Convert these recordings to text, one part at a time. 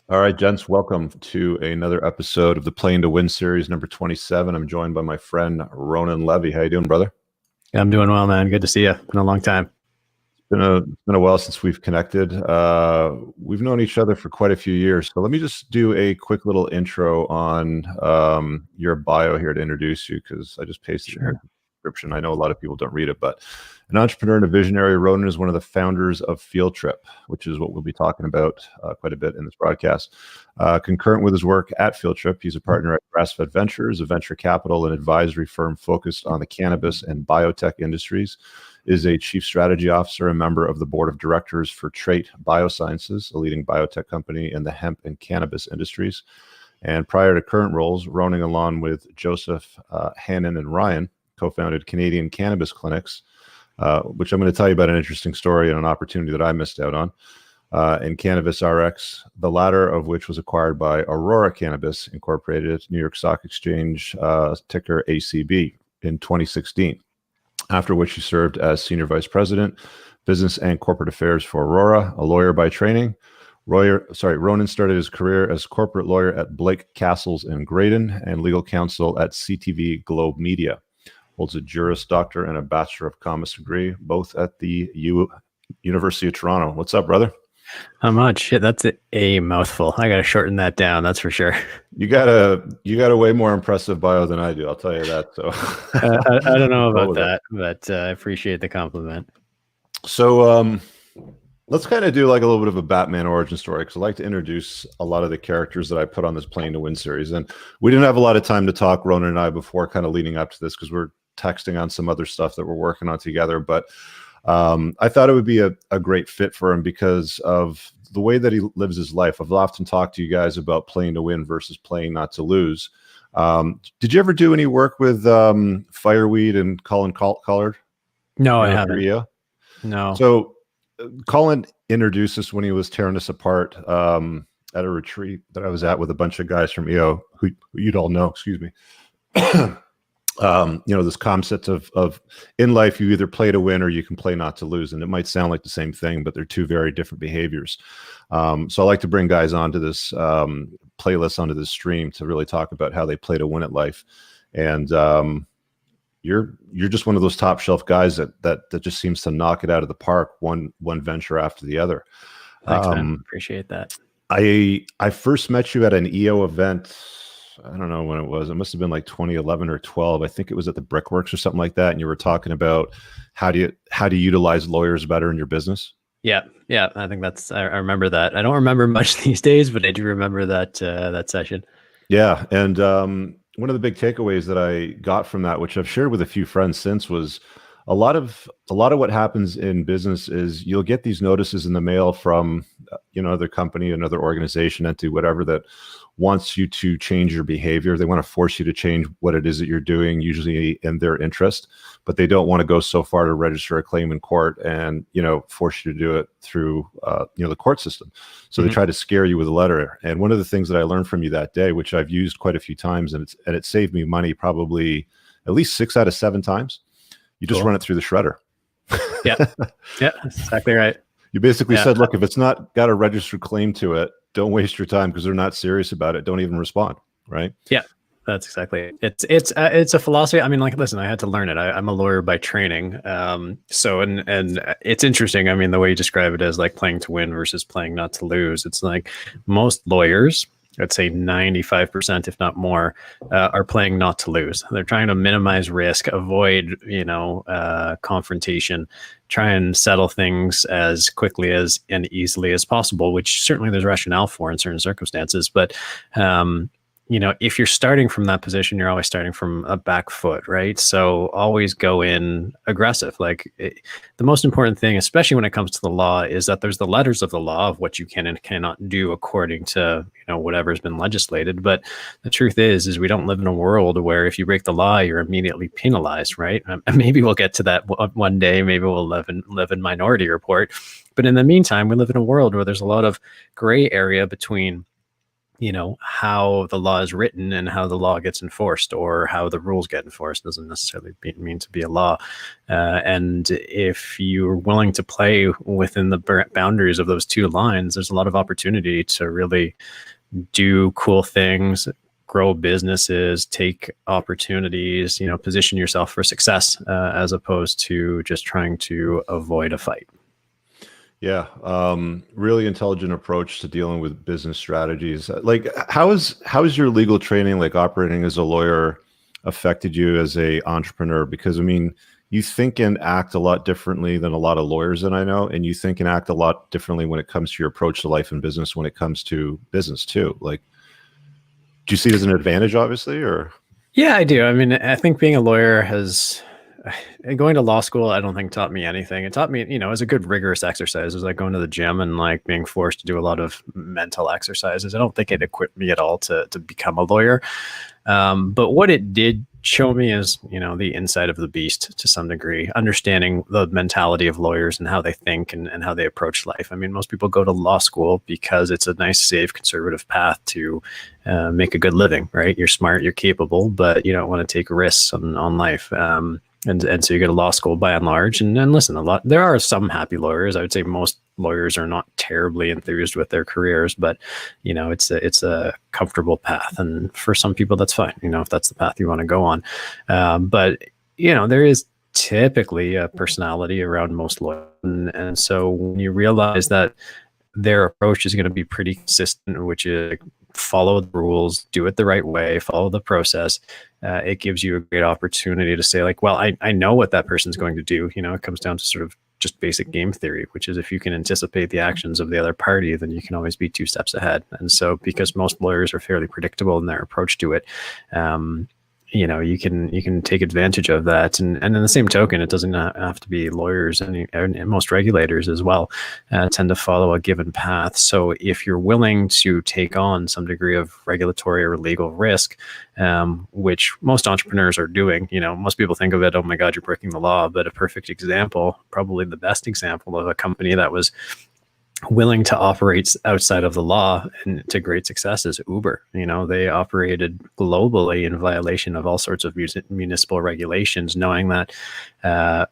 All right, gents, welcome to another episode of the Playing to Win series, number 27. I'm joined by my friend Ronan Levy. How you doing, brother? Yeah, I'm doing well, man. Good to see you. Been a long time. It's been a while since we've connected. We've known each other for quite a few years. So let me just do a quick little intro on your bio here to introduce you, because I just pasted it in the description. I know a lot of people don't read it, but an entrepreneur and a visionary, Ronan is one of the founders of Field Trip, which is what we'll be talking about quite a bit in this broadcast. Concurrent with his work at Field Trip, he's a partner at Grassfed Ventures, a venture capital and advisory firm focused on the cannabis and biotech industries, is a chief strategy officer and member of the board of directors for Trait Biosciences, a leading biotech company in the hemp and cannabis industries. And prior to current roles, Ronan, along with Joseph Hannan and Ryan, co-founded Canadian Cannabis Clinics, which I'm going to tell you about an interesting story and an opportunity that I missed out on, and CanvasRx, the latter of which was acquired by Aurora Cannabis Incorporated, New York Stock Exchange, ticker ACB, in 2016. After which he served as Senior Vice President, Business and Corporate Affairs for Aurora, a lawyer by training. Ronan started his career as corporate lawyer at Blake, Cassels in Graydon and legal counsel at CTVglobemedia. Holds a Juris Doctor and a Bachelor of Commerce degree, both at the University of Toronto. What's up, brother? How much? Shit, that's a mouthful. I got to shorten that down. That's for sure. You got a way more impressive bio than I do. I'll tell you that. So I don't know about that, but I appreciate the compliment. So let's kind of do like a little bit of a Batman origin story, because I like to introduce a lot of the characters that I put on this Playing to Win series. And we didn't have a lot of time to talk, Ronan and I, before kind of leading up to this, because we're texting on some other stuff that we're working on together. But I thought it would be a great fit for him because of the way that he lives his life. I've often talked to you guys about playing to win versus playing not to lose. Did you ever do any work with Fireweed and Colin Collard? No, I haven't. No. So Colin introduced us when he was tearing us apart at a retreat that I was at with a bunch of guys from EO who you'd all know, excuse me. This concept of in life, you either play to win or you can play not to lose. And it might sound like the same thing, but they're two very different behaviors. So I like to bring guys onto this playlist, onto this stream, to really talk about how they play to win at life. And you're just one of those top shelf guys that just seems to knock it out of the park, one venture after the other. Thanks, man. Appreciate that. I first met you at an EO event. I don't know when it was. It must have been like 2011 or 12. I think it was at the Brickworks or something like that. And you were talking about how do you utilize lawyers better in your business? Yeah. I think I remember that. I don't remember much these days, but I do remember that session. Yeah. And one of the big takeaways that I got from that, which I've shared with a few friends since, was a lot of what happens in business is you'll get these notices in the mail from another company, another organization, entity, whatever, that wants you to change your behavior. They want to force you to change what it is that you're doing, usually in their interest, but they don't want to go so far to register a claim in court and force you to do it through the court system. So they try to scare you with a letter. And one of the things that I learned from you that day, which I've used quite a few times, and it saved me money probably at least 6 out of 7 times. You just run it through the shredder. Yeah, that's exactly right. You basically said, look, if it's not got a registered claim to it, don't waste your time, because they're not serious about it. Don't even respond. Right. Yeah, that's exactly it. It's a philosophy. I mean, like, listen, I had to learn it. I'm a lawyer by training. So it's interesting. I mean, the way you describe it as like playing to win versus playing not to lose. It's like most lawyers, I'd say 95%, if not more, are playing not to lose. They're trying to minimize risk, avoid, confrontation, try and settle things as quickly and easily as possible, which certainly there's rationale for in certain circumstances. But, if you're starting from that position, you're always starting from a back foot, right? So always go in aggressive. The most important thing, especially when it comes to the law, is that there's the letters of the law of what you can and cannot do according to, whatever's been legislated. But the truth is we don't live in a world where if you break the law, you're immediately penalized, right? Maybe we'll get to that one day. Maybe we'll live in Minority Report. But in the meantime, we live in a world where there's a lot of gray area between how the law is written and how the law gets enforced, or how the rules get enforced. Doesn't necessarily mean to be a law. And if you're willing to play within the boundaries of those two lines, there's a lot of opportunity to really do cool things, grow businesses, take opportunities, position yourself for success, as opposed to just trying to avoid a fight. Yeah, really intelligent approach to dealing with business strategies. Like, how is your legal training, like operating as a lawyer, affected you as a entrepreneur? Because I mean, you think and act a lot differently than a lot of lawyers that I know, and you think and act a lot differently when it comes to your approach to life and business, when it comes to business too. Like, do you see it as an advantage, obviously, or? Yeah, I do. I mean, I think being a lawyer going to law school, I don't think taught me anything. It taught me, it was a good rigorous exercise. It was like going to the gym and like being forced to do a lot of mental exercises. I don't think it equipped me at all to become a lawyer. But what it did show me is, the inside of the beast to some degree, understanding the mentality of lawyers and how they think and how they approach life. I mean, most people go to law school because it's a nice, safe, conservative path to make a good living, right? You're smart, you're capable, but you don't want to take risks on life. And so you go to law school by and large, and listen, there are some happy lawyers. I would say most lawyers are not terribly enthused with their careers, but it's a comfortable path, and for some people that's fine. If that's the path you want to go on, but there is typically a personality around most lawyers, and so when you realize that their approach is going to be pretty consistent, which is follow the rules, do it the right way, follow the process. It gives you a great opportunity to say, like, well, I know what that person's going to do. It comes down to sort of just basic game theory, which is if you can anticipate the actions of the other party, then you can always be 2 steps ahead. And so because most lawyers are fairly predictable in their approach to it, you can take advantage of that. And in the same token, it doesn't have to be lawyers, and most regulators as well tend to follow a given path. So if you're willing to take on some degree of regulatory or legal risk, which most entrepreneurs are doing, most people think of it, oh my God, you're breaking the law. But a perfect example, probably the best example of a company that was willing to operate outside of the law and to great success is Uber. They operated globally in violation of all sorts of municipal regulations, knowing that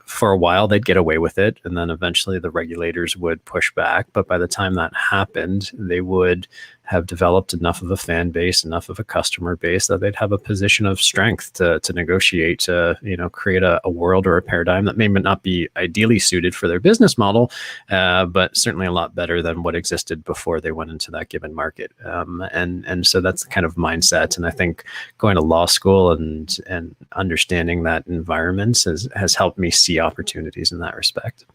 for a while they'd get away with it, and then eventually the regulators would push back. But by the time that happened, they would have developed enough of a fan base, enough of a customer base that they'd have a position of strength to negotiate, to create a world or a paradigm that may not be ideally suited for their business model, but certainly a lot better than what existed before they went into that given market. And so that's the kind of mindset. And I think going to law school and understanding that environment has helped me see opportunities in that respect.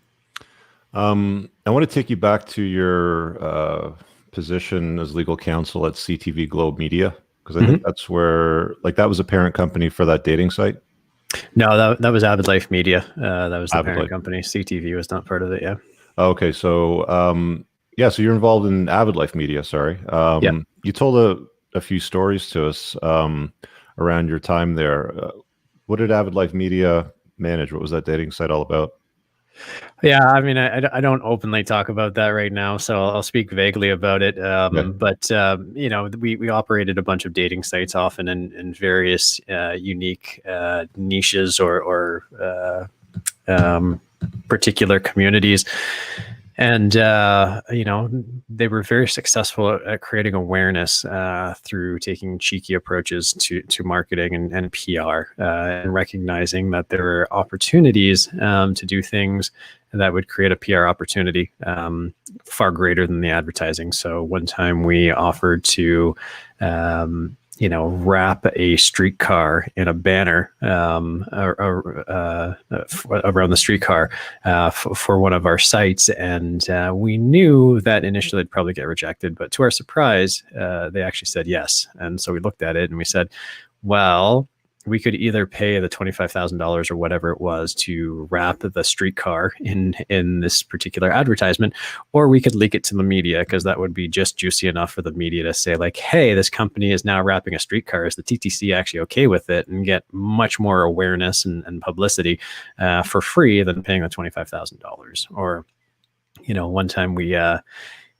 I want to take you back to your position as legal counsel at CTVglobemedia, because I think that's where, like, that was a parent company for that dating site. No, that was Avid Life Media. That was the parent company. CTV was not part of it. Yeah. Okay, so so you're involved in Avid Life Media. Sorry. You told a few stories to us around your time there. What did Avid Life Media manage? What was that dating site all about? Yeah, I mean, I don't openly talk about that right now, so I'll speak vaguely about it. But we operated a bunch of dating sites, often in various unique niches or particular communities. And, they were very successful at creating awareness through taking cheeky approaches to marketing and PR, and recognizing that there were opportunities to do things that would create a PR opportunity far greater than the advertising. So one time we offered to wrap a streetcar in a banner around the streetcar for one of our sites. And we knew that initially it'd probably get rejected, but to our surprise, they actually said yes. And so we looked at it and we said, well, we could either pay the $25,000 or whatever it was to wrap the streetcar in this particular advertisement, or we could leak it to the media, because that would be just juicy enough for the media to say, like, hey, this company is now wrapping a streetcar. Is the TTC actually okay with it? And get much more awareness and publicity for free than paying the $25,000. Or, one time we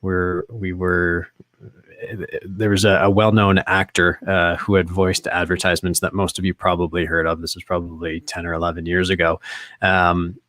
were there was a well-known actor who had voiced advertisements that most of you probably heard of. This was probably 10 or 11 years ago.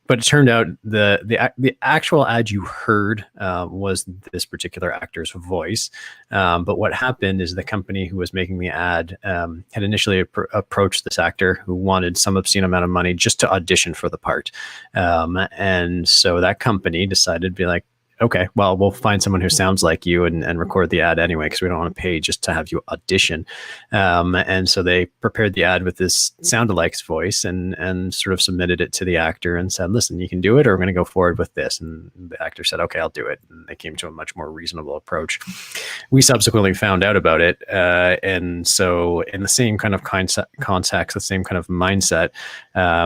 But it turned out the actual ad you heard was this particular actor's voice. But what happened is the company who was making the ad had initially approached this actor who wanted some obscene amount of money just to audition for the part. And so that company decided to be like, okay, well, we'll find someone who sounds like you and record the ad anyway, because we don't want to pay just to have you audition. And so they prepared the ad with this sound-alike's voice and sort of submitted it to the actor and said, listen, you can do it, or we're going to go forward with this. And the actor said, okay, I'll do it. And they came to a much more reasonable approach. We subsequently found out about it. And so in the same kind of context, the same kind of mindset,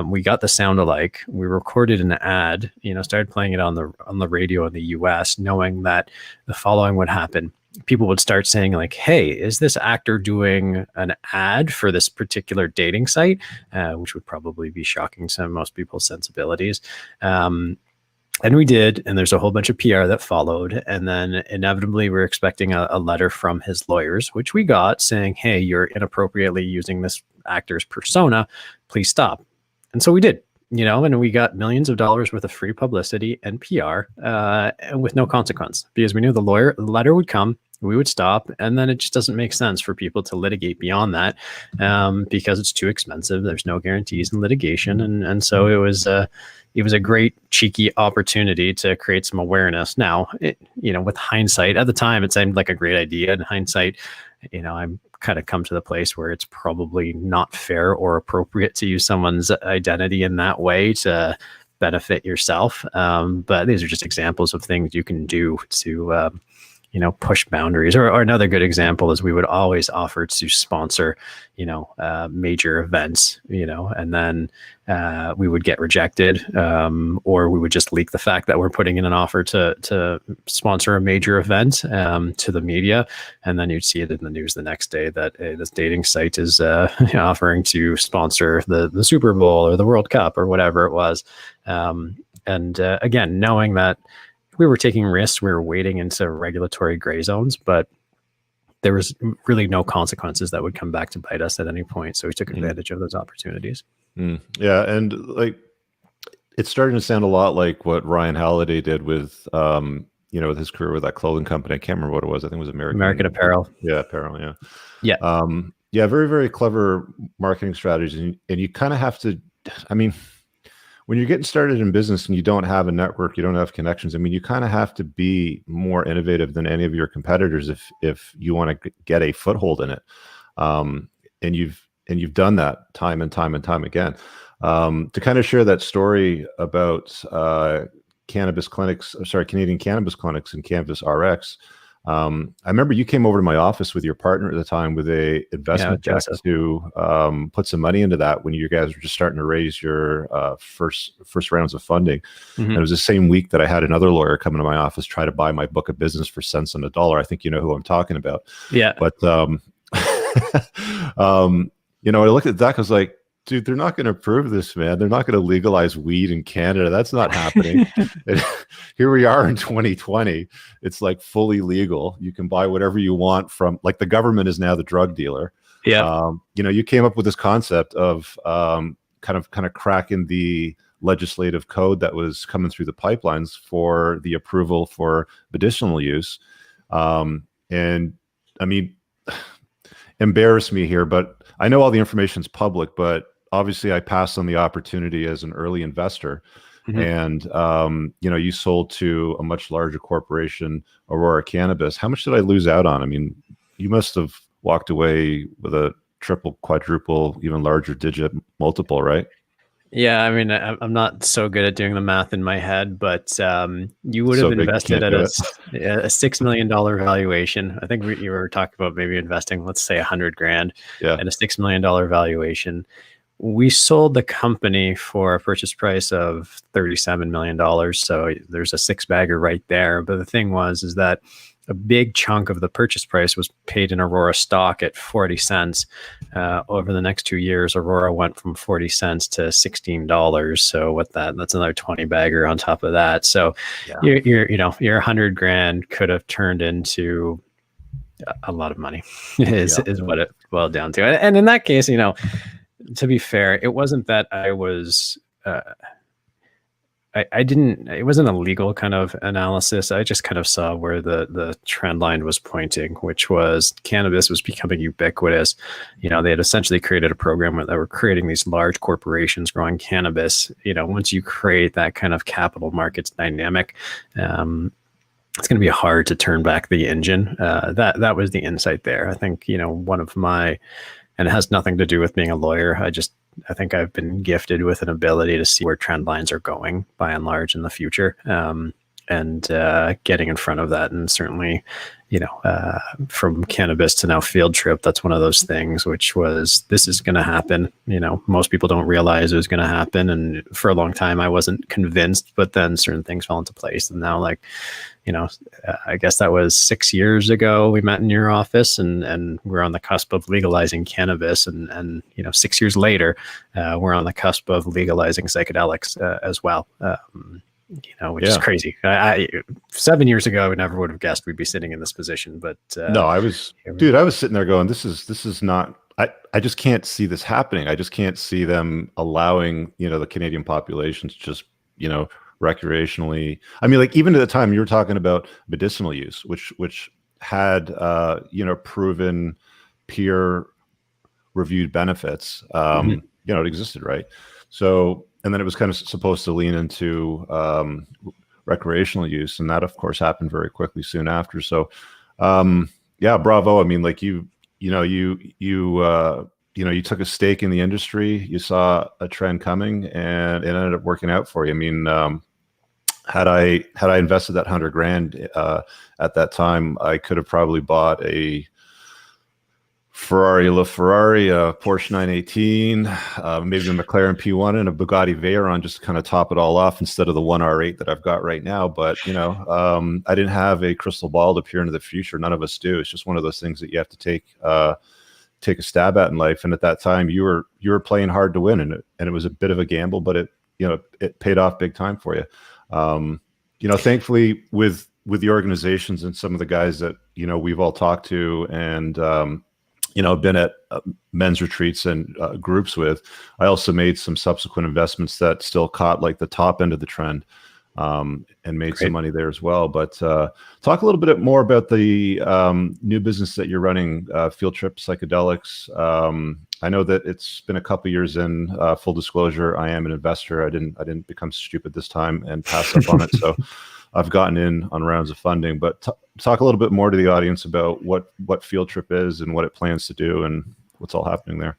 we got the sound-alike, we recorded an ad, started playing it on the radio in the US, knowing that the following would happen. People would start saying like, hey, is this actor doing an ad for this particular dating site? Which would probably be shocking to most people's sensibilities. And we did, and there's a whole bunch of PR that followed. And then inevitably we're expecting a letter from his lawyers, which we got, saying, hey, you're inappropriately using this actor's persona, please stop. And so we did. And we got millions of dollars worth of free publicity and PR with no consequence, because we knew the letter would come, we would stop, and then it just doesn't make sense for people to litigate beyond that because it's too expensive. There's no guarantees in litigation, and so it was a great cheeky opportunity to create some awareness. Now, with hindsight, at the time it seemed like a great idea. In hindsight, I'm kind of come to the place where it's probably not fair or appropriate to use someone's identity in that way to benefit yourself. But these are just examples of things you can do to, push boundaries. Or another good example is we would always offer to sponsor, major events, and then we would get rejected, or we would just leak the fact that we're putting in an offer to sponsor a major event to the media. And then you'd see it in the news the next day that this dating site is offering to sponsor the Super Bowl or the World Cup or whatever it was. And again, knowing that we were taking risks, we were wading into regulatory gray zones, but there was really no consequences that would come back to bite us at any point. So we took advantage of those opportunities. Yeah. And like, it's starting to sound a lot like what Ryan Halliday did with, with his career with that clothing company. I can't remember what it was. I think it was American Apparel. Yeah. Apparel. Yeah. Yeah. Yeah. Very, very clever marketing strategies. And you kind of have to, when you're getting started in business and you don't have a network, you don't have connections, you kind of have to be more innovative than any of your competitors if you want to get a foothold in it. And you've done that time and time and time again. To kind of share that story about Canadian cannabis clinics and CanvasRx. I remember you came over to my office with your partner at the time with a investment deck to put some money into that when you guys were just starting to raise your first rounds of funding. And it was the same week that I had another lawyer come into my office, try to buy my book of business for cents on the dollar. I think you know who I'm talking about. Yeah. But I looked at that, I was like, dude, they're not going to approve this, man. They're not going to legalize weed in Canada. That's not happening. Here we are in 2020. It's like fully legal. You can buy whatever you want from, like, the government is now the drug dealer. Yeah. You came up with this concept of kind of cracking the legislative code that was coming through the pipelines for the approval for medicinal use. And embarrass me here, but I know all the information's public, but obviously I passed on the opportunity as an early investor. And, you sold to a much larger corporation, Aurora Cannabis. How much did I lose out on? You must have walked away with a triple, quadruple, even larger digit multiple, right? Yeah, I'm not so good at doing the math in my head, but you would have invested at a $6 million valuation. I think you were talking about maybe investing, let's say $100,000 at a $6 million valuation. We sold the company for a purchase price of $37 million. So there's a six-bagger right there. But the thing is that a big chunk of the purchase price was paid in Aurora stock at 40 cents. Over the next 2 years, Aurora went from 40 cents to $16. So that's another 20 bagger on top of that. So your $100,000 could have turned into a lot of money is Yeah. what it boiled down to. And in that case, to be fair, it wasn't that I was, I didn't, it wasn't a legal kind of analysis. I just kind of saw where the trend line was pointing, which was cannabis was becoming ubiquitous. They had essentially created a program where they were creating these large corporations growing cannabis. Once you create that kind of capital markets dynamic, it's going to be hard to turn back the engine. That was the insight there. I think, one of my, and it has nothing to do with being a lawyer. I think I've been gifted with an ability to see where trend lines are going by and large in the future, and getting in front of that. And certainly, from cannabis to now field trip, that's one of those things which was, this is going to happen. Most people don't realize it was going to happen. And for a long time, I wasn't convinced, but then certain things fell into place. And now, I guess that was 6 years ago, we met in your office, and we're on the cusp of legalizing cannabis. And 6 years later, we're on the cusp of legalizing psychedelics as well. Which is crazy. 7 years ago, I never would have guessed we'd be sitting in this position. But no, I was sitting there going, this is not, I just can't see this happening. I just can't see them allowing, the Canadian population to just, recreationally. I mean, even at the time you were talking about medicinal use, which had, proven peer reviewed benefits, it existed. Right. So, and then it was kind of supposed to lean into recreational use, and that, of course, happened very quickly soon after. So, bravo. I mean, you took a stake in the industry. You saw a trend coming, and it ended up working out for you. I mean, had I invested that $100,000 at that time, I could have probably bought a LaFerrari, a Porsche 918, maybe a McLaren P1 and a Bugatti Veyron, just to kind of top it all off instead of the 1R8 that I've got right now. But, I didn't have a crystal ball to peer into the future. None of us do. It's just one of those things that you have to take a stab at in life. And at that time you were playing hard to win, and it was a bit of a gamble, but it paid off big time for you. Thankfully with the organizations and some of the guys that, we've all talked to and, been at men's retreats and groups with, I also made some subsequent investments that still caught the top end of the trend, and made some money there as well. But talk a little bit more about the new business that you're running, Field Trip Psychedelics. I know that it's been a couple years in. Full disclosure, I am an investor. I didn't become stupid this time and pass up on it. So I've gotten in on rounds of funding. But talk a little bit more to the audience about what Field Trip is and what it plans to do and what's all happening there.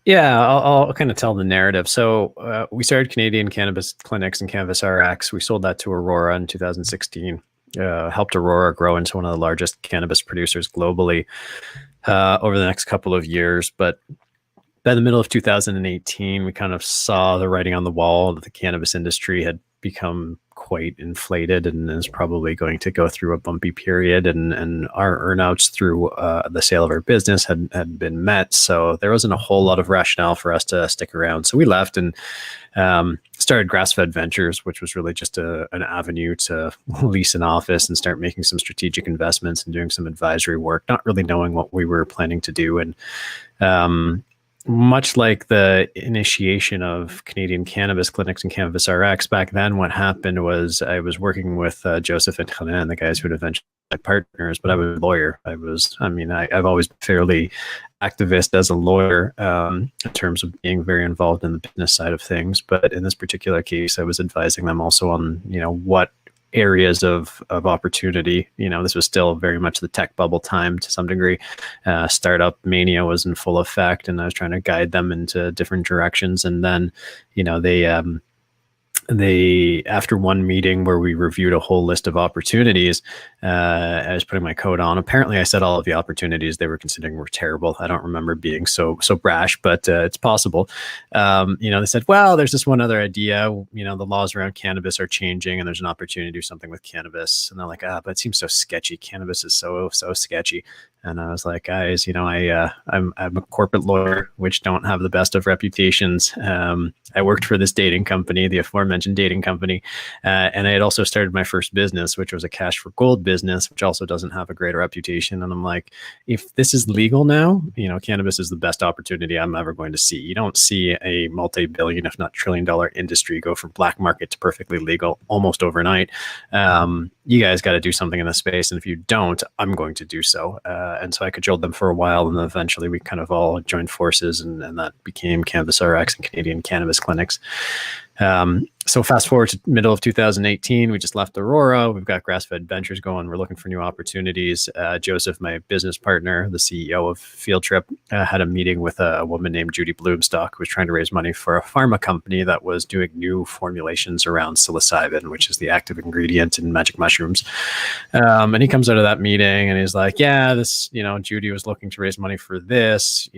Yeah, I'll kind of tell the narrative. So we started Canadian Cannabis Clinics and CanvasRx. We sold that to Aurora in 2016. Helped Aurora grow into one of the largest cannabis producers globally over the next couple of years. But by the middle of 2018, we kind of saw the writing on the wall that the cannabis industry had become quite inflated and is probably going to go through a bumpy period, and our earnouts through the sale of our business had been met. So there wasn't a whole lot of rationale for us to stick around. So we left and started Grassfed Ventures, which was really just an avenue to lease an office and start making some strategic investments and doing some advisory work, not really knowing what we were planning to do. And much like the initiation of Canadian Cannabis Clinics and CanvasRx, back then what happened was I was working with Joseph and Hannan, the guys who would eventually be my partners, but I was a lawyer. I've always been fairly activist as a lawyer in terms of being very involved in the business side of things. But in this particular case, I was advising them also on, what areas of opportunity. This was still very much the tech bubble time to some degree. Startup mania was in full effect, and I was trying to guide them into different directions. And then, they after one meeting where we reviewed a whole list of opportunities, I was putting my coat on. Apparently I said all of the opportunities they were considering were terrible. I don't remember being so brash, but it's possible. They said, well, there's this one other idea, the laws around cannabis are changing and there's an opportunity to do something with cannabis. And they're like, but it seems so sketchy. Cannabis is so sketchy. And I was like, guys, I'm a corporate lawyer, which don't have the best of reputations. I worked for this dating company, the aforementioned aforementioned dating company. And I had also started my first business, which was a cash for gold business, which also doesn't have a great reputation. And I'm like, if this is legal now, cannabis is the best opportunity I'm ever going to see. You don't see a multi-billion, if not trillion-dollar industry go from black market to perfectly legal almost overnight. You guys got to do something in the space. And if you don't, I'm going to do so. And so I cajoled them for a while. And then eventually we kind of all joined forces, and that became CanvasRx and Canadian Cannabis Clinics. So fast forward to middle of 2018, we just left Aurora. We've got Grassfed Ventures going. We're looking for new opportunities. Joseph, my business partner, the CEO of Field Trip, had a meeting with a woman named Judy Bloomstock, who was trying to raise money for a pharma company that was doing new formulations around psilocybin, which is the active ingredient in magic mushrooms. And he comes out of that meeting and he's like, yeah, this, Judy was looking to raise money for this,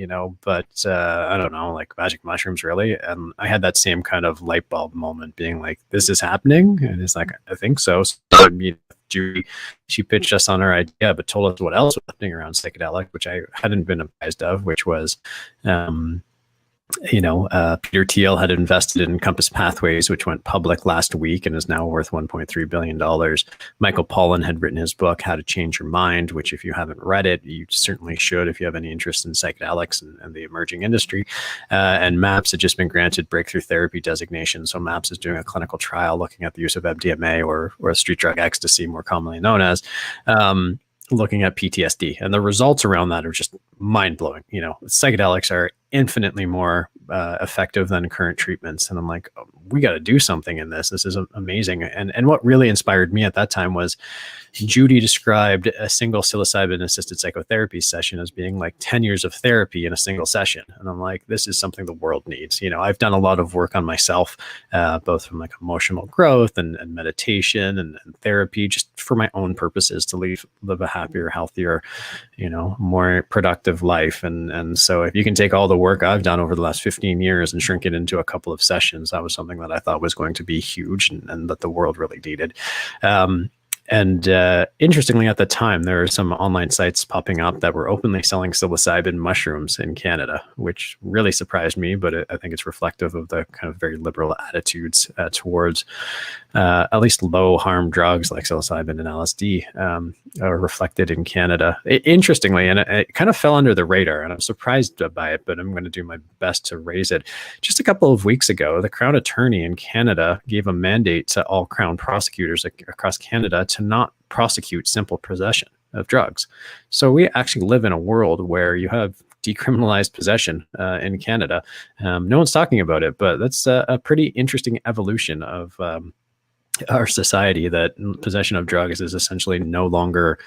but I don't know, like magic mushrooms, really. And I had that same kind of light bulb moment, being like, this is happening? And it's like, I think so. So I meet Judy. She pitched us on her idea, but told us what else was happening around psychedelic, which I hadn't been apprised of, which was Peter Thiel had invested in Compass Pathways, which went public last week and is now worth $1.3 billion. Michael Pollan had written his book, How to Change Your Mind, which if you haven't read it, you certainly should if you have any interest in psychedelics and the emerging industry. And MAPS had just been granted breakthrough therapy designation. So MAPS is doing a clinical trial looking at the use of MDMA or street drug ecstasy, more commonly known as, looking at PTSD, and the results around that are just mind-blowing. Psychedelics are infinitely more effective than current treatments. And I'm like, oh, we got to do something in this. This is amazing. And what really inspired me at that time was Judy described a single psilocybin-assisted psychotherapy session as being like 10 years of therapy in a single session. And I'm like, this is something the world needs. I've done a lot of work on myself, both from like emotional growth and meditation and therapy, just for my own purposes to live a happier, healthier, more productive life. And so if you can take all the work I've done over the last 15 years and shrink it into a couple of sessions, that was something that I thought was going to be huge and that the world really needed. And interestingly, at the time, there were some online sites popping up that were openly selling psilocybin mushrooms in Canada, which really surprised me. But I think it's reflective of the kind of very liberal attitudes towards at least low harm drugs like psilocybin and LSD are reflected in Canada. Interestingly, and it kind of fell under the radar, and I'm surprised by it, but I'm going to do my best to raise it. Just a couple of weeks ago, the Crown Attorney in Canada gave a mandate to all Crown prosecutors across Canada to not prosecute simple possession of drugs. So we actually live in a world where you have decriminalized possession in Canada. No one's talking about it, but that's a pretty interesting evolution of our society, that possession of drugs is essentially no longer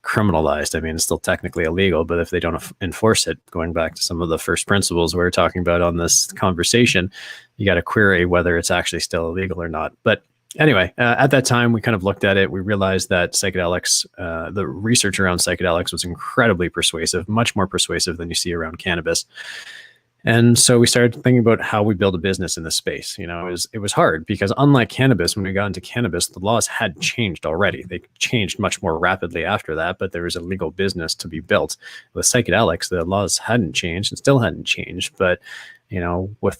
criminalized. I mean, it's still technically illegal, but if they don't enforce it, going back to some of the first principles we were talking about on this conversation, you got to query whether it's actually still illegal or not. But anyway, at that time, we kind of looked at it. We realized that psychedelics, the research around psychedelics was incredibly persuasive, much more persuasive than you see around cannabis. And so we started thinking about how we build a business in this space. It was hard because unlike cannabis, when we got into cannabis, the laws had changed already. They changed much more rapidly after that, but there was a legal business to be built. With psychedelics, the laws hadn't changed and still hadn't changed, but with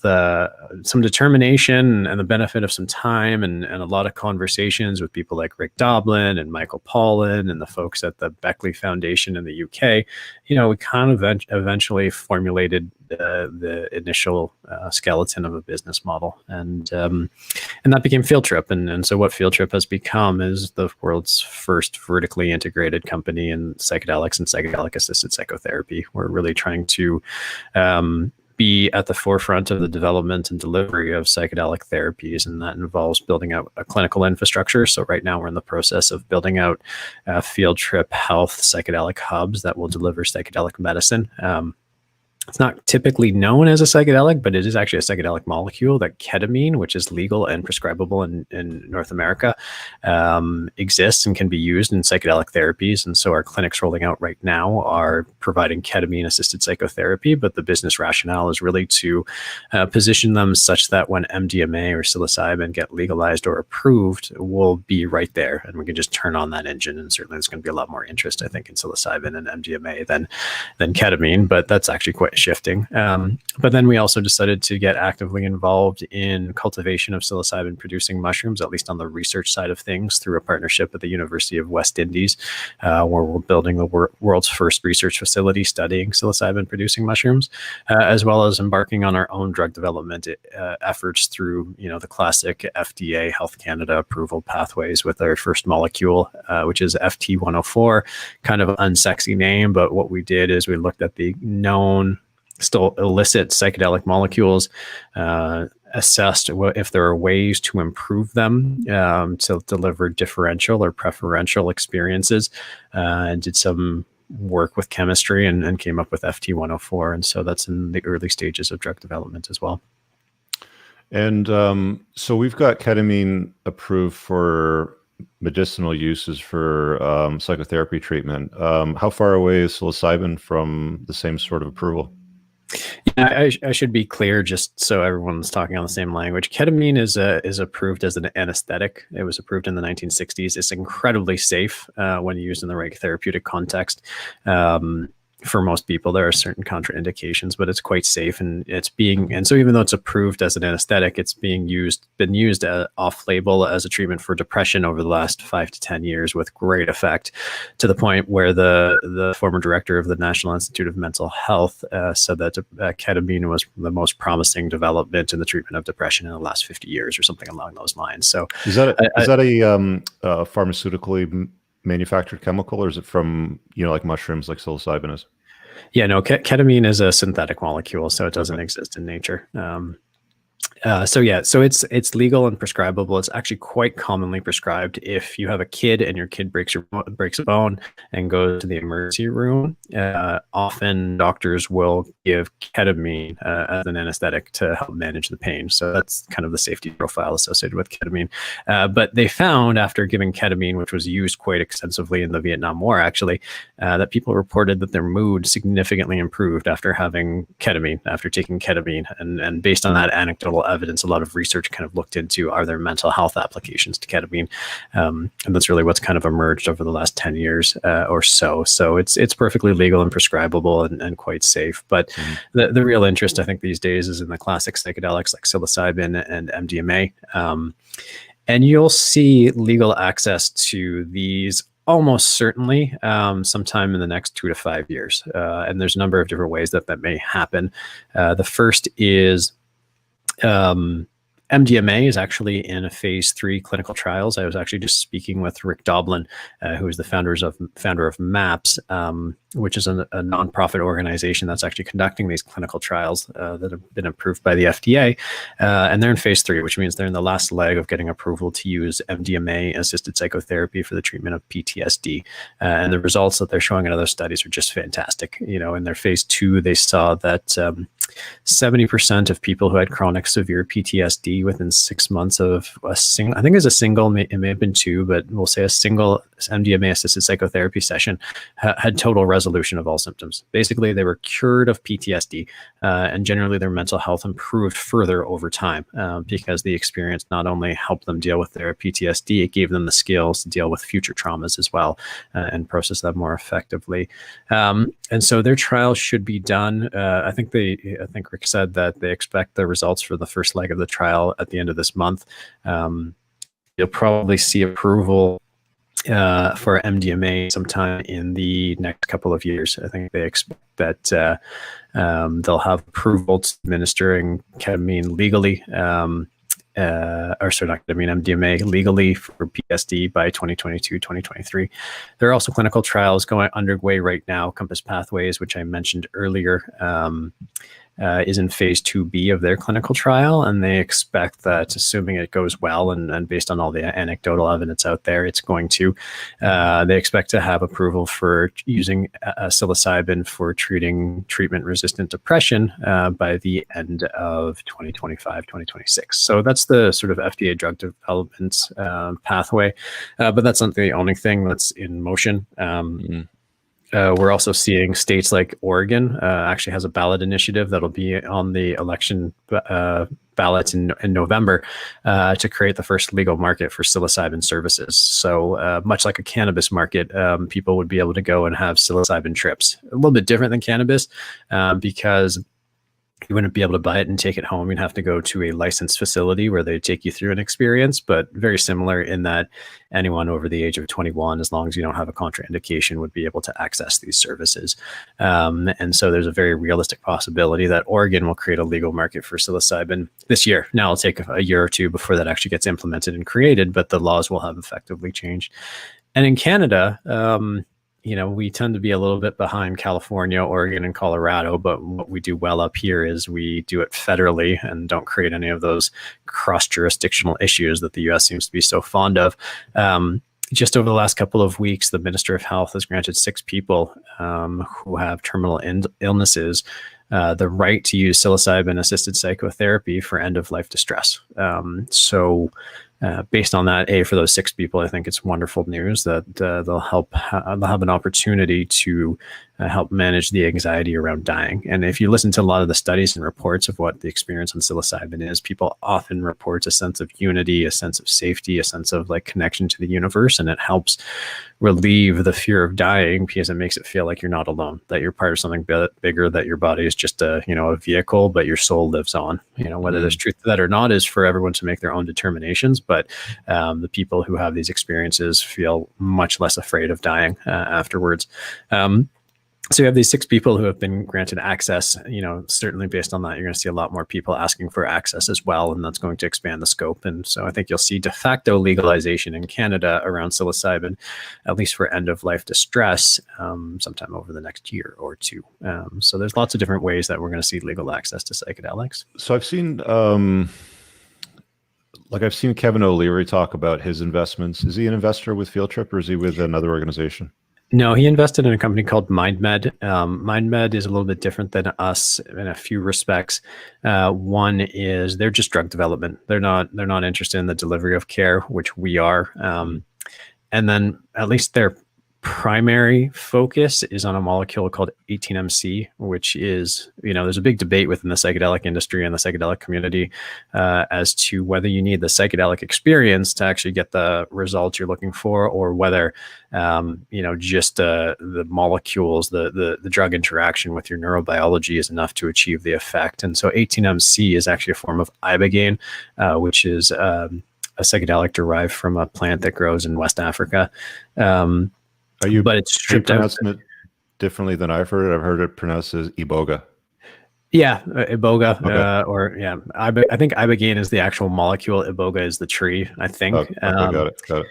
some determination and the benefit of some time and a lot of conversations with people like Rick Doblin and Michael Pollan and the folks at the Beckley Foundation in the UK, we kind of eventually formulated the initial skeleton of a business model, and that became Field Trip. And so what Field Trip has become is the world's first vertically integrated company in psychedelics and psychedelic-assisted psychotherapy. We're really trying to be at the forefront of the development and delivery of psychedelic therapies, and that involves building out a clinical infrastructure. So right now we're in the process of building out Field Trip Health psychedelic hubs that will deliver psychedelic medicine. It's not typically known as a psychedelic, but it is actually a psychedelic molecule, that ketamine, which is legal and prescribable in North America, exists and can be used in psychedelic therapies. And so our clinics rolling out right now are providing ketamine-assisted psychotherapy, but the business rationale is really to position them such that when MDMA or psilocybin get legalized or approved, we'll be right there and we can just turn on that engine. And certainly there's going to be a lot more interest, I think, in psilocybin and MDMA than ketamine, but that's actually quite shifting. But then we also decided to get actively involved in cultivation of psilocybin producing mushrooms, at least on the research side of things, through a partnership with the University of West Indies, where we're building the world's first research facility studying psilocybin producing mushrooms, as well as embarking on our own drug development efforts through, the classic FDA Health Canada approval pathways with our first molecule, which is FT104, kind of an unsexy name, but what we did is we looked at the known, still illicit psychedelic molecules, assessed if there are ways to improve them to deliver differential or preferential experiences, and did some work with chemistry and came up with FT104. And so that's in the early stages of drug development as well. And so we've got ketamine approved for medicinal uses for psychotherapy treatment. How far away is psilocybin from the same sort of approval? Yeah, I should be clear, just so everyone's talking on the same language. Ketamine is approved as an anesthetic. It was approved in the 1960s. It's incredibly safe when used in the right therapeutic context. For most people, there are certain contraindications, but it's quite safe, and so even though it's approved as an anesthetic, it's been used off-label as a treatment for depression over the last 5 to 10 years with great effect, to the point where the former director of the National Institute of Mental Health said that ketamine was the most promising development in the treatment of depression in the last 50 years or something along those lines. So is that a pharmaceutically manufactured chemical, or is it from like mushrooms, like psilocybin is? Yeah, no, ketamine is a synthetic molecule, so it doesn't exist in nature. So it's legal and prescribable. It's actually quite commonly prescribed if you have a kid and your kid breaks a bone and goes to the emergency room. Often doctors will give ketamine as an anesthetic to help manage the pain. So that's kind of the safety profile associated with ketamine. But they found, after giving ketamine, which was used quite extensively in the Vietnam War, actually, that people reported that their mood significantly improved after taking ketamine. And based on that anecdotal evidence, a lot of research kind of looked into, are there mental health applications to ketamine? And that's really what's kind of emerged over the last 10 years or so. So it's perfectly legal and prescribable and quite safe. But the real interest, I think, these days is in the classic psychedelics like psilocybin and MDMA. And you'll see legal access to these almost certainly sometime in the next 2 to 5 years. And there's a number of different ways that may happen. The first is MDMA is actually in a phase 3 clinical trials. I was actually just speaking with Rick Doblin, who is the founder of MAPS, which is a nonprofit organization that's actually conducting these clinical trials that have been approved by the FDA. And they're in phase 3, which means they're in the last leg of getting approval to use MDMA-assisted psychotherapy for the treatment of PTSD. And the results that they're showing in other studies are just fantastic. In their phase 2, they saw that 70% of people who had chronic severe PTSD within 6 months of it may have been 2, but we'll say a single MDMA-assisted psychotherapy session had total resolution of all symptoms. Basically, they were cured of PTSD, and generally their mental health improved further over time because the experience not only helped them deal with their PTSD, it gave them the skills to deal with future traumas as well and process them more effectively. And so their trial should be done. I think Rick said that they expect the results for the first leg of the trial at the end of this month. You'll probably see approval for MDMA sometime in the next couple of years. I think they expect that they'll have approval to administering ketamine legally, MDMA legally for PTSD by 2022, 2023. There are also clinical trials underway right now. Compass Pathways, which I mentioned earlier, is in phase 2B of their clinical trial, and they expect that, assuming it goes well and based on all the anecdotal evidence out there, it's going to, they expect to have approval for using psilocybin for treatment-resistant depression by the end of 2025, 2026. So that's the sort of FDA drug development pathway, but that's not the only thing that's in motion. We're also seeing states like Oregon actually has a ballot initiative that'll be on the election ballots in November to create the first legal market for psilocybin services. So much like a cannabis market, people would be able to go and have psilocybin trips. A little bit different than cannabis because you wouldn't be able to buy it and take it home. You'd have to go to a licensed facility where they take you through an experience, but very similar in that anyone over the age of 21, as long as you don't have a contraindication, would be able to access these services. And so there's a very realistic possibility that Oregon will create a legal market for psilocybin this year. Now it'll take a year or two before that actually gets implemented and created, but the laws will have effectively changed. And in Canada, we tend to be a little bit behind California, Oregon, and Colorado, but what we do well up here is we do it federally and don't create any of those cross-jurisdictional issues that the U.S. seems to be so fond of. Just over the last couple of weeks, the Minister of Health has granted 6 people who have terminal illnesses the right to use psilocybin-assisted psychotherapy for end-of-life distress. Based on that, for those 6 people, I think it's wonderful news that they'll have an opportunity to help manage the anxiety around dying. And if you listen to a lot of the studies and reports of what the experience on psilocybin is, people often report a sense of unity, a sense of safety, a sense of like connection to the universe, and it helps relieve the fear of dying because it makes it feel like you're not alone, that you're part of something bigger, that your body is just a vehicle, but your soul lives on. Whether there's truth to that or not is for everyone to make their own determinations. But the people who have these experiences feel much less afraid of dying afterwards. So you have these 6 people who have been granted access. Certainly based on that, you're going to see a lot more people asking for access as well, and that's going to expand the scope. And so I think you'll see de facto legalization in Canada around psilocybin, at least for end-of-life distress, sometime over the next year or two. So there's lots of different ways that we're going to see legal access to psychedelics. So I've seen, I've seen Kevin O'Leary talk about his investments. Is he an investor with Field Trip, or is he with another organization? No, he invested in a company called MindMed. MindMed is a little bit different than us in a few respects. One is they're just drug development. They're not interested in the delivery of care, which we are. And then at least their primary focus is on a molecule called 18MC, which is, there's a big debate within the psychedelic industry and the psychedelic community as to whether you need the psychedelic experience to actually get the results you're looking for, or whether, just the molecules, the drug interaction with your neurobiology is enough to achieve the effect. And so 18MC is actually a form of ibogaine, which is a psychedelic derived from a plant that grows in West Africa. But it's stripped out. It differently than I've heard it. I've heard it pronounced as iboga. Yeah, iboga, okay. I think ibogaine is the actual molecule. Iboga is the tree, I think. Okay, got it.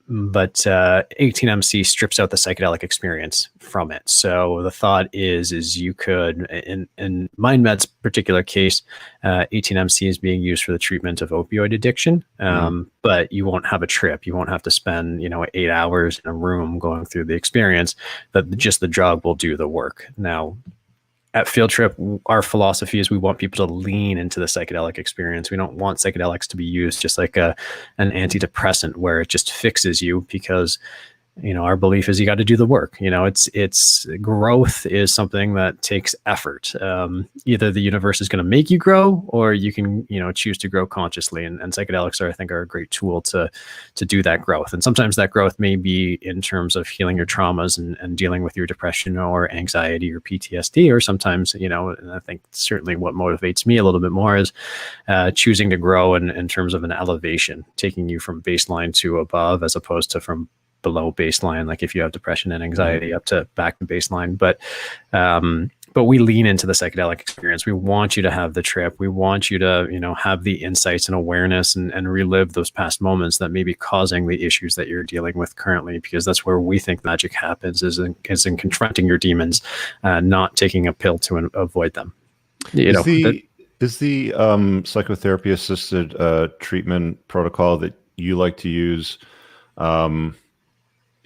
But 18MC strips out the psychedelic experience from it. So the thought is you could, in MindMed's particular case, 18MC is being used for the treatment of opioid addiction, but you won't have a trip. You won't have to spend 8 hours in a room going through the experience. That just the drug will do the work. Now, at Field Trip, our philosophy is we want people to lean into the psychedelic experience. We don't want psychedelics to be used just like an antidepressant where it just fixes you, because our belief is you got to do the work. It's growth is something that takes effort. Either the universe is going to make you grow, or you can, choose to grow consciously. And psychedelics I think are a great tool to do that growth. And sometimes that growth may be in terms of healing your traumas and dealing with your depression or anxiety or PTSD, or sometimes, and I think certainly what motivates me a little bit more is choosing to grow in terms of an elevation, taking you from baseline to above, as opposed to from below baseline, like if you have depression and anxiety up to back to baseline. But we lean into the psychedelic experience. We want you to have the trip. We want you to, have the insights and awareness and relive those past moments that may be causing the issues that you're dealing with currently, because that's where we think magic happens, is in confronting your demons, not taking a pill to avoid them. Is the psychotherapy assisted treatment protocol that you like to use,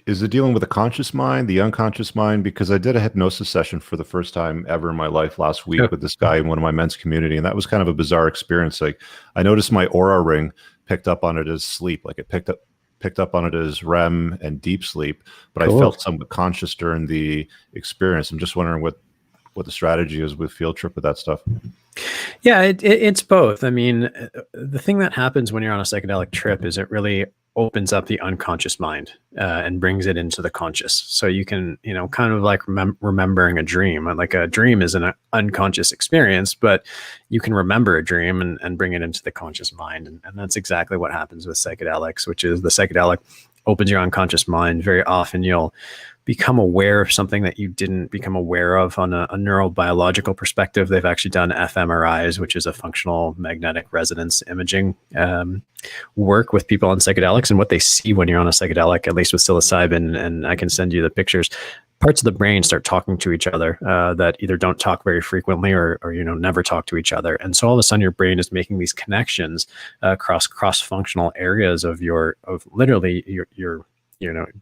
is it dealing with the conscious mind, the unconscious mind? Because I did a hypnosis session for the first time ever in my life last week with this guy in one of my men's community. And that was kind of a bizarre experience. Like, I noticed my aura ring picked up on it as sleep. Like, it picked up on it as REM and deep sleep, but cool. I felt somewhat conscious during the experience. I'm just wondering what what the strategy is with Field Trip with that stuff. Yeah, it's both. I mean, the thing that happens when you're on a psychedelic trip is it really opens up the unconscious mind and brings it into the conscious. So you can, kind of like remembering a dream. Like a dream is an unconscious experience, but you can remember a dream and bring it into the conscious mind. And that's exactly what happens with psychedelics, which is the psychedelic opens your unconscious mind. Very often you'll become aware of something that you didn't become aware of on a neurobiological perspective. They've actually done fMRIs, which is a functional magnetic resonance imaging work with people on psychedelics. And what they see when you're on a psychedelic, at least with psilocybin, and I can send you the pictures, parts of the brain start talking to each other that either don't talk very frequently or never talk to each other. And so all of a sudden your brain is making these connections across cross-functional areas of your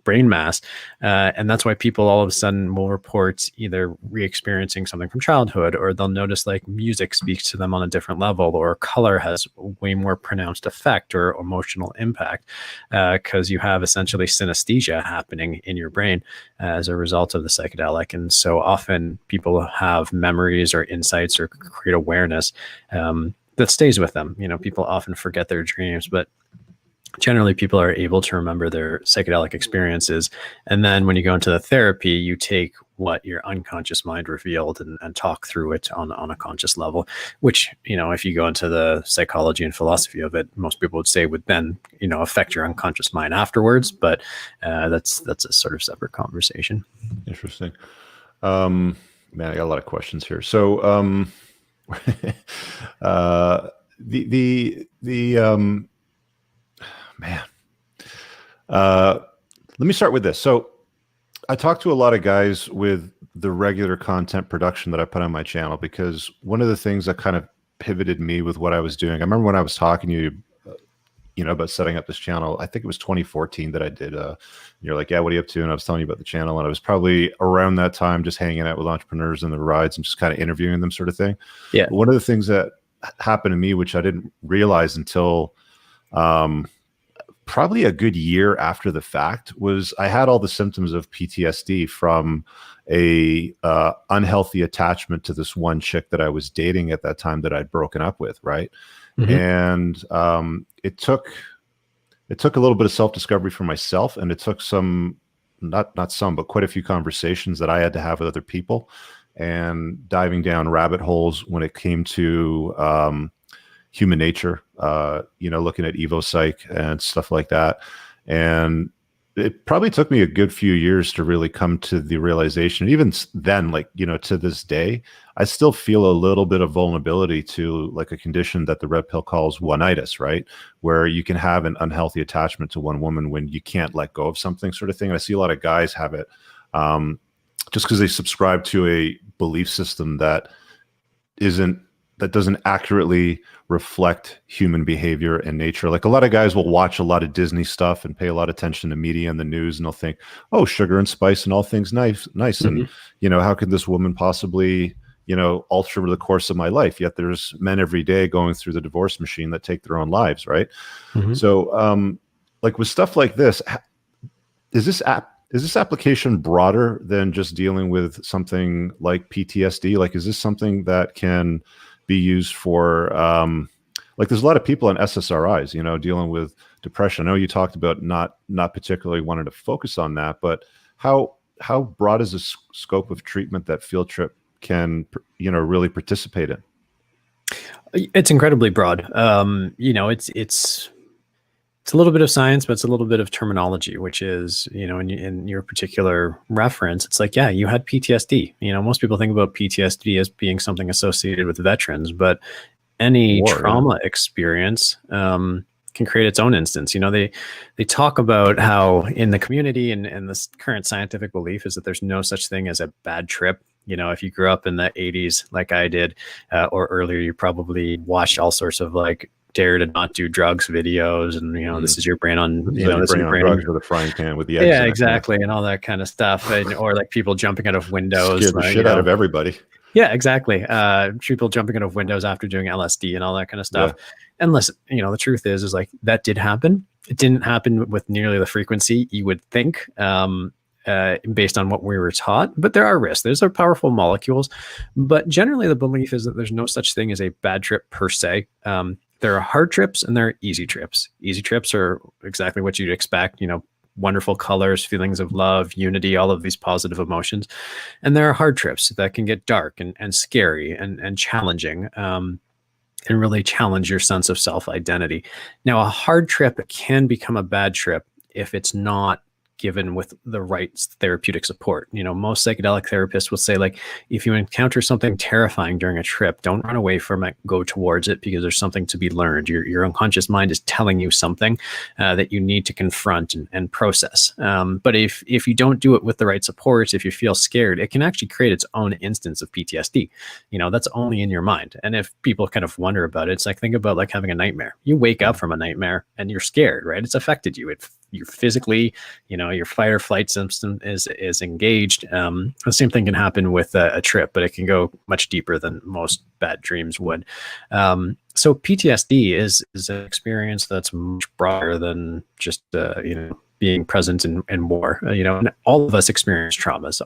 brain mass. And that's why people all of a sudden will report either re-experiencing something from childhood, or they'll notice like music speaks to them on a different level, or color has way more pronounced effect or emotional impact, because you have essentially synesthesia happening in your brain as a result of the psychedelic. And so often people have memories or insights or create awareness that stays with them. People often forget their dreams, but generally people are able to remember their psychedelic experiences. And then when you go into the therapy, you take what your unconscious mind revealed and talk through it on a conscious level, which, if you go into the psychology and philosophy of it, most people would say would then, affect your unconscious mind afterwards. But that's a sort of separate conversation. Interesting. Man, I got a lot of questions here. So let me start with this. So I talk to a lot of guys with the regular content production that I put on my channel, because one of the things that kind of pivoted me with what I was doing, I remember when I was talking to you, about setting up this channel, I think it was 2014 that I did, you're like, yeah, what are you up to? And I was telling you about the channel, and I was probably around that time just hanging out with entrepreneurs in the rides and just kind of interviewing them, sort of thing. Yeah. One of the things that happened to me, which I didn't realize until probably a good year after the fact, was I had all the symptoms of PTSD from a unhealthy attachment to this one chick that I was dating at that time that I'd broken up with, right? Mm-hmm. And it took a little bit of self-discovery for myself, and it took but quite a few conversations that I had to have with other people, and diving down rabbit holes when it came to human nature, looking at EvoPsych and stuff like that. And it probably took me a good few years to really come to the realization. Even then, to this day, I still feel a little bit of vulnerability to like a condition that the red pill calls one-itis, right? Where you can have an unhealthy attachment to one woman when you can't let go of something, sort of thing. And I see a lot of guys have it just because they subscribe to a belief system that doesn't accurately reflect human behavior and nature. Like a lot of guys will watch a lot of Disney stuff and pay a lot of attention to media and the news, and they'll think, oh, sugar and spice and all things nice. Mm-hmm. And, how could this woman possibly, alter the course of my life? Yet there's men every day going through the divorce machine that take their own lives, right? Mm-hmm. So like with stuff like this, is this application broader than just dealing with something like PTSD? Like, is this something that can be used for, there's a lot of people on SSRIs, dealing with depression. I know you talked about not particularly wanting to focus on that, but how broad is the scope of treatment that Field Trip can, really participate in? It's incredibly broad. It's a little bit of science, but it's a little bit of terminology, which is, in your particular reference, it's like, yeah, you had PTSD. Most people think about PTSD as being something associated with veterans, but any trauma experience can create its own instance. They talk about how in the community and this current scientific belief is that there's no such thing as a bad trip. If you grew up in the 80s like I did, or earlier, you probably watched all sorts of like dare to not do drugs videos, and this is your brain on this is your brain drugs with a frying pan with the eggs. Yeah, exactly, and all that kind of stuff, or like people jumping out of windows, scared the shit out of everybody. Yeah, exactly. People jumping out of windows after doing LSD and all that kind of stuff. Yeah. And listen, the truth is like that did happen. It didn't happen with nearly the frequency you would think. based on what we were taught, but there are risks. There's powerful molecules, but generally the belief is that there's no such thing as a bad trip per se. There are hard trips and there are easy trips. Easy trips are exactly what you'd expect, wonderful colors, feelings of love, unity, all of these positive emotions. And there are hard trips that can get dark and scary and challenging. And really challenge your sense of self-identity. Now, a hard trip can become a bad trip if it's not given with the right therapeutic support. Most psychedelic therapists will say, like, if you encounter something terrifying during a trip, don't run away from it, go towards it, because there's something to be learned. Your unconscious mind is telling you something that you need to confront and process. But if you don't do it with the right supports, if you feel scared, it can actually create its own instance of PTSD. That's only in your mind. And if people kind of wonder about it, it's like, think about like having a nightmare. You wake up from a nightmare and you're scared, right? It's affected you. You're physically, your fight or flight system is engaged. The same thing can happen with a trip, but it can go much deeper than most bad dreams would. So PTSD is an experience that's much broader than just being present in war. And all of us experience traumas.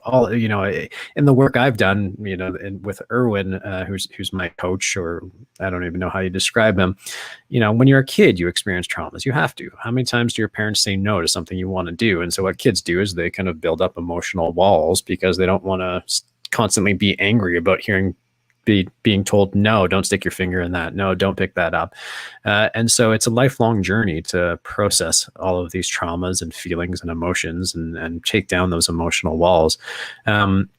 In the work I've done, and with Erwin, who's my coach, or I don't even know how you describe him. When you're a kid, you experience traumas. You have to. How many times do your parents say no to something you want to do? And so what kids do is they kind of build up emotional walls because they don't want to constantly be angry about being told, no, don't stick your finger in that. No, don't pick that up. And so it's a lifelong journey to process all of these traumas and feelings and emotions and take down those emotional walls. And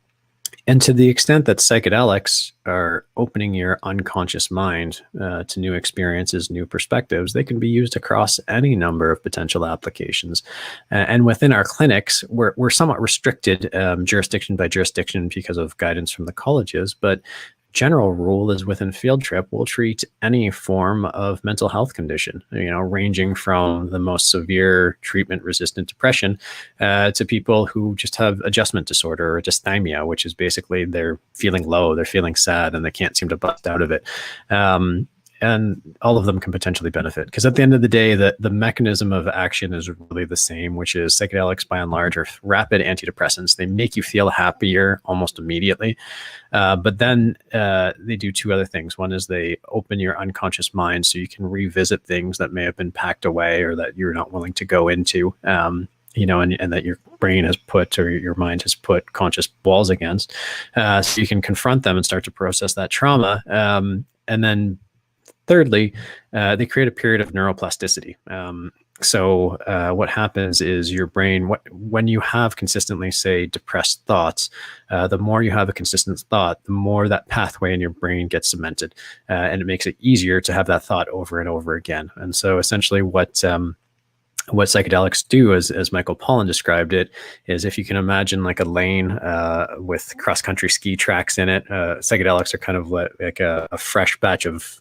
to the extent that psychedelics are opening your unconscious mind to new experiences, new perspectives, they can be used across any number of potential applications. And within our clinics, we're somewhat restricted jurisdiction by jurisdiction because of guidance from the colleges, but general rule is within field trip, we'll treat any form of mental health condition, ranging from the most severe treatment-resistant depression to people who just have adjustment disorder or dysthymia, which is basically they're feeling low, they're feeling sad, and they can't seem to bust out of it. And all of them can potentially benefit, because at the end of the day, the mechanism of action is really the same, which is psychedelics by and large are rapid antidepressants. They make you feel happier almost immediately. But then they do two other things. One is they open your unconscious mind so you can revisit things that may have been packed away or that you're not willing to go into. And that your brain has put, or your mind has put, conscious walls against. So you can confront them and start to process that trauma. And then thirdly, they create a period of neuroplasticity. So what happens is your brain, when you have consistently, say, depressed thoughts, the more you have a consistent thought, the more that pathway in your brain gets cemented. And it makes it easier to have that thought over and over again. And so essentially what psychedelics do, as Michael Pollan described it, is if you can imagine like a lane with cross-country ski tracks in it, psychedelics are kind of like a fresh batch of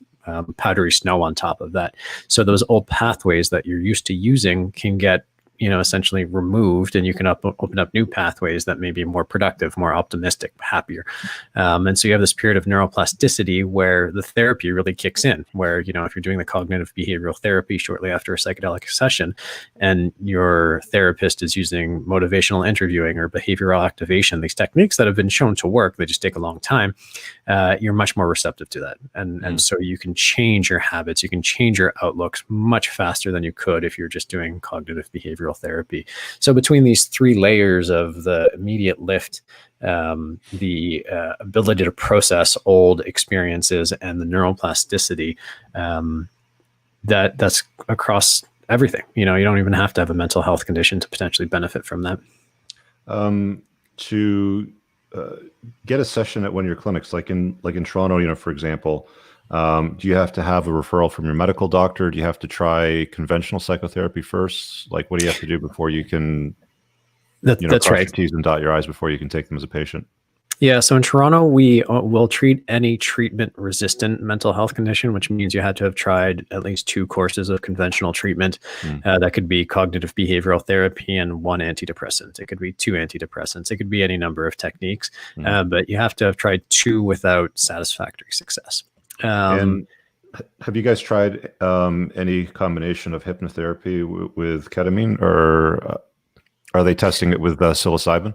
powdery snow on top of that. So those old pathways that you're used to using can get essentially removed, and you can open up new pathways that may be more productive, more optimistic, happier. And so you have this period of neuroplasticity where the therapy really kicks in, where, if you're doing the cognitive behavioral therapy shortly after a psychedelic session, and your therapist is using motivational interviewing or behavioral activation, these techniques that have been shown to work, they just take a long time, you're much more receptive to that. And so you can change your habits, you can change your outlooks much faster than you could if you're just doing cognitive behavioral therapy. So between these three layers of the immediate lift, the ability to process old experiences, and the neuroplasticity, that's across everything. You don't even have to have a mental health condition to potentially benefit from that. To get a session at one of your clinics, like in Toronto, for example, do you have to have a referral from your medical doctor? Do you have to try conventional psychotherapy first? Like, what do you have to do before you can, that's cross right, your T's and dot your I's before you can take them as a patient? Yeah. So in Toronto, we will treat any treatment-resistant mental health condition, which means you had to have tried at least 2 courses of conventional treatment. That could be cognitive behavioral therapy and 1 antidepressant. It could be 2 antidepressants. It could be any number of techniques, but you have to have tried 2 without satisfactory success. And have you guys tried any combination of hypnotherapy with ketamine, or? Are they testing it with psilocybin?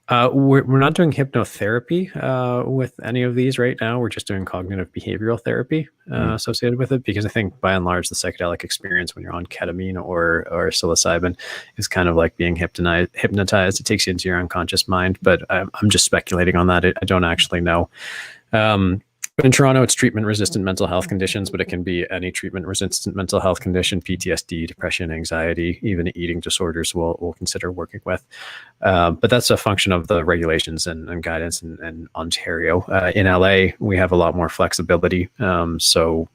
We're not doing hypnotherapy with any of these right now. We're just doing cognitive behavioral therapy associated with it, because I think by and large the psychedelic experience when you're on ketamine or psilocybin is kind of like being hypnotized. It takes you into your unconscious mind, but I'm just speculating on that. I don't actually know. In Toronto, it's treatment-resistant mental health conditions, but it can be any treatment-resistant mental health condition: PTSD, depression, anxiety, even eating disorders we'll consider working with. But that's a function of the regulations and guidance in Ontario. In LA, we have a lot more flexibility. So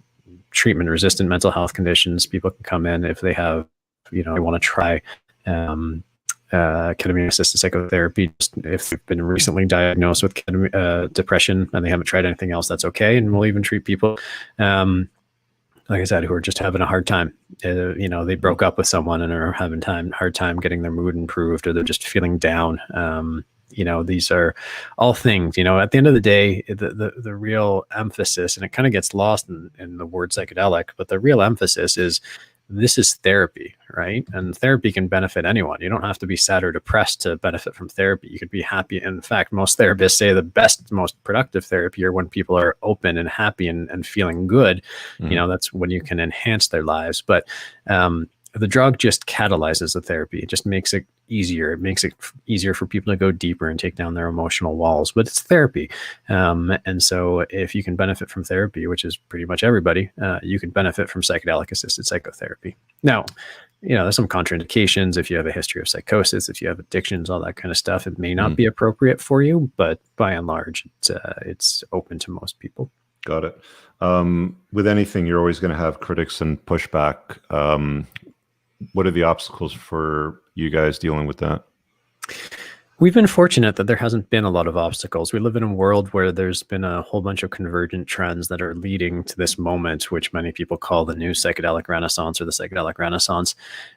treatment-resistant mental health conditions, people can come in if they have, they want to try ketamine-assisted psychotherapy. Just if they've been recently diagnosed with depression and they haven't tried anything else, that's okay. And we'll even treat people, like I said, who are just having a hard time. They broke up with someone and are having hard time getting their mood improved, or they're just feeling down. These are all things, at the end of the day, the real emphasis, and it kind of gets lost in the word psychedelic, but the real emphasis is this is therapy, right? And therapy can benefit anyone. You don't have to be sad or depressed to benefit from therapy. You could be happy. In fact, most therapists say the best, most productive therapy are when people are open and happy and feeling good. That's when you can enhance their lives. But the drug just catalyzes the therapy. It just makes it easier. It makes it easier for people to go deeper and take down their emotional walls, but it's therapy. And so if you can benefit from therapy, which is pretty much everybody, you can benefit from psychedelic-assisted psychotherapy. Now, there's some contraindications. If you have a history of psychosis, if you have addictions, all that kind of stuff, it may not be appropriate for you, but by and large, it's open to most people. Got it. With anything, you're always going to have critics and pushback. What are the obstacles for you guys dealing with that? We've been fortunate that there hasn't been a lot of obstacles. We live in a world where there's been a whole bunch of convergent trends that are leading to this moment, which many people call the new psychedelic renaissance or the psychedelic renaissance.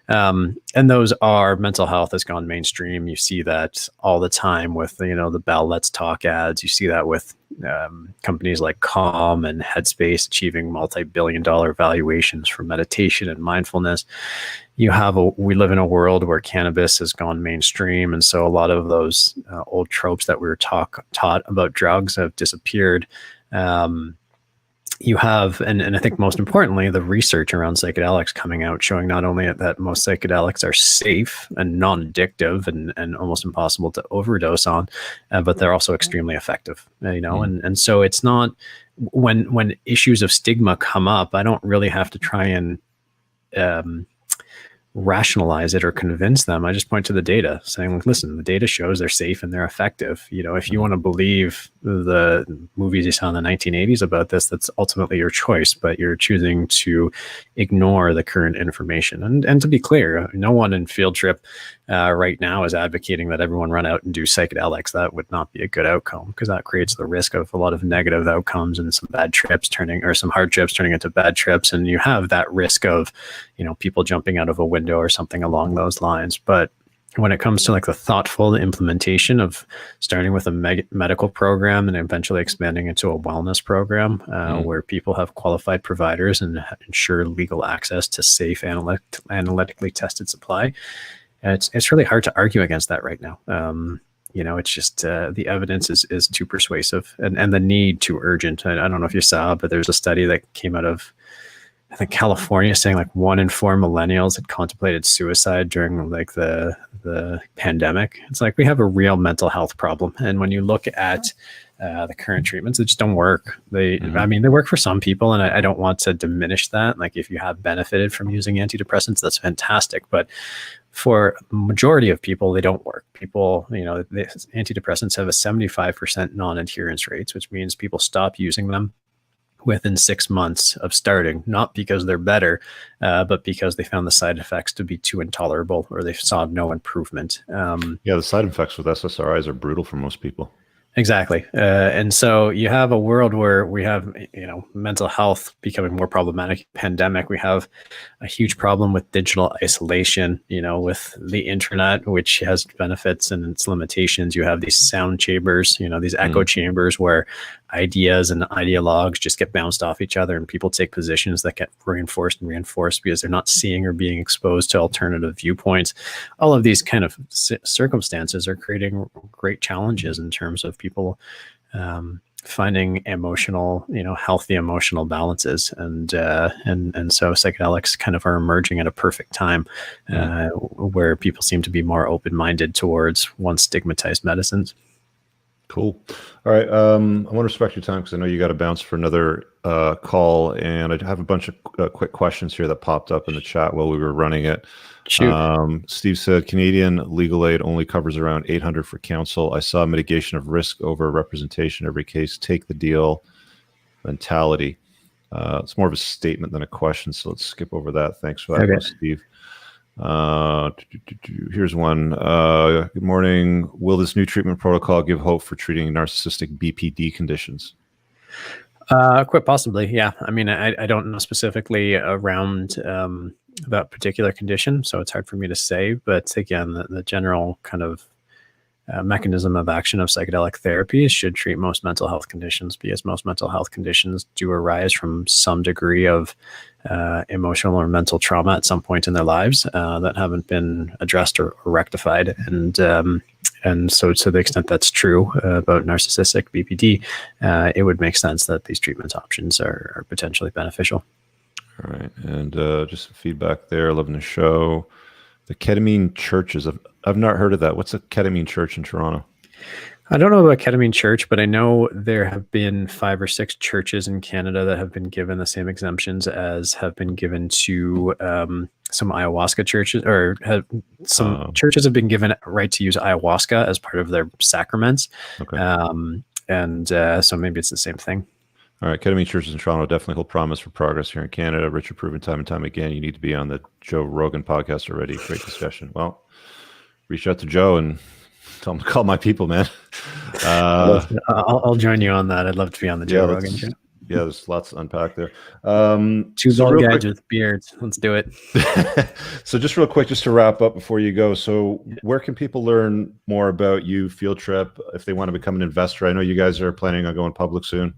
And those are mental health has gone mainstream. You see that all the time with, the Bell Let's Talk ads. You see that with companies like Calm and Headspace achieving multi-billion-dollar valuations for meditation and mindfulness. We live in a world where cannabis has gone mainstream, and so a lot of those old tropes that we were taught about drugs have disappeared. You have, and I think most importantly, the research around psychedelics coming out showing not only that most psychedelics are safe and non-addictive and almost impossible to overdose on, but they're also extremely effective. And so it's not when issues of stigma come up, I don't really have to try and rationalize it or convince them. I just point to the data saying, listen, the data shows they're safe and they're effective. If you want to believe the movies you saw in the 1980s about this, that's ultimately your choice, but you're choosing to ignore the current information. And to be clear, no one in Field Trip right now is advocating that everyone run out and do psychedelics. That would not be a good outcome, because that creates the risk of a lot of negative outcomes and some hard trips turning into bad trips. And you have that risk of, people jumping out of a window or something along those lines. But when it comes to like the thoughtful implementation of starting with a medical program and eventually expanding into a wellness program where people have qualified providers and ensure legal access to safe analytically tested supply, it's really hard to argue against that right now. It's just the evidence is too persuasive and the need too urgent. I don't know if you saw, but there's a study that came out of, I think, California, saying like 1 in 4 millennials had contemplated suicide during like the pandemic. It's like we have a real mental health problem. And when you look at the current treatments, they just don't work. They work for some people, and I don't want to diminish that. Like if you have benefited from using antidepressants, that's fantastic. But for the majority of people, they don't work. People, the antidepressants have a 75% non-adherence rates, which means people stop using them within 6 months of starting, not because they're better, but because they found the side effects to be too intolerable or they saw no improvement. The side effects with SSRIs are brutal for most people. Exactly. And so you have a world where we have, mental health becoming more problematic. Pandemic, we have a huge problem with digital isolation, with the internet, which has benefits and its limitations. You have these sound chambers, these echo chambers where ideas and ideologues just get bounced off each other, and people take positions that get reinforced and reinforced because they're not seeing or being exposed to alternative viewpoints. All of these kind of circumstances are creating great challenges in terms of people finding emotional, healthy emotional balances, and so psychedelics kind of are emerging at a perfect time, where people seem to be more open-minded towards once stigmatized medicines. Cool. All right. I want to respect your time because I know you got to bounce for another call, and I have a bunch of quick questions here that popped up in the chat while we were running it. Shoot. Steve said, Canadian legal aid only covers around $800 for counsel. I saw mitigation of risk over representation every case. Take the deal mentality. It's more of a statement than a question, so let's skip over that. Thanks for that, Steve. Here's one. Good morning. Will this new treatment protocol give hope for treating narcissistic BPD conditions? Quite possibly, yeah. I mean, I don't know specifically around that particular condition, so it's hard for me to say. But again, the general kind of mechanism of action of psychedelic therapy should treat most mental health conditions, because most mental health conditions do arise from some degree of emotional or mental trauma at some point in their lives that haven't been addressed or rectified. And so to the extent that's true about narcissistic BPD, it would make sense that these treatment options are potentially beneficial. All right. And just some feedback there. Loving the show. The ketamine churches. I've not heard of that. What's a ketamine church in Toronto? I don't know about ketamine church, but I know there have been 5 or 6 churches in Canada that have been given the same exemptions as have been given to some ayahuasca churches, or churches have been given a right to use ayahuasca as part of their sacraments. Okay. So maybe it's the same thing. All right. Ketamine churches in Toronto definitely hold promise for progress here in Canada. Richard, proven time and time again, you need to be on the Joe Rogan podcast already. Great discussion. Well, reach out to Joe and tell him to call my people, man. I'll join you on that. I'd love to be on the Joe Rogan show. Yeah, there's lots to unpack there. 2 bald guys with beards. Let's do it. So just real quick, just to wrap up before you go. So where can people learn more about you, Field Trip, if they want to become an investor? I know you guys are planning on going public soon.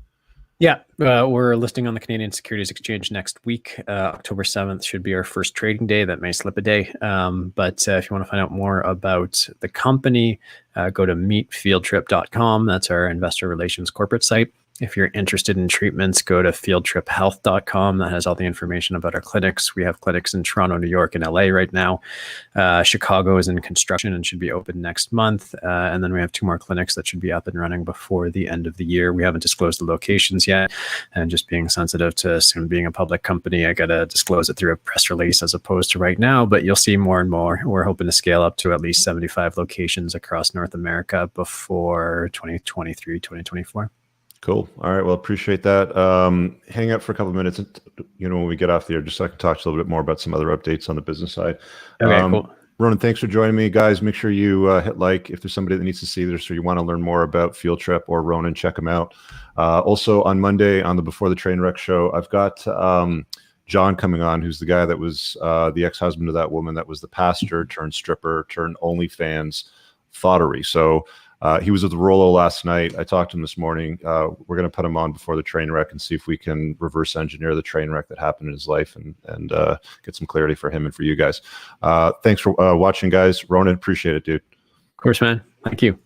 Yeah, we're listing on the Canadian Securities Exchange next week. October 7th should be our first trading day. That may slip a day. But if you want to find out more about the company, go to meetfieldtrip.com. That's our investor relations corporate site. If you're interested in treatments, go to fieldtriphealth.com. That has all the information about our clinics. We have clinics in Toronto, New York, and LA right now. Chicago is in construction and should be open next month. And then we have 2 more clinics that should be up and running before the end of the year. We haven't disclosed the locations yet. And just being sensitive to soon being a public company, I got to disclose it through a press release as opposed to right now. But you'll see more and more. We're hoping to scale up to at least 75 locations across North America before 2023, 2024. Cool. All right. Well, appreciate that. Hang out for a couple of minutes, when we get off the air, just so I can talk to you a little bit more about some other updates on the business side. Okay, cool. Ronan, thanks for joining me, guys. Make sure you hit like if there's somebody that needs to see this or you want to learn more about Field Trip or Ronan, check them out. Also on Monday on the Before the Train Wreck show, I've got John coming on, who's the guy that was the ex-husband of that woman that was the pastor turned stripper turned OnlyFans thottery. So he was at the Rollo last night. I talked to him this morning. We're going to put him on Before the Train Wreck and see if we can reverse engineer the train wreck that happened in his life and get some clarity for him and for you guys. Thanks for watching, guys. Ronan, appreciate it, dude. Of course, man. Thank you.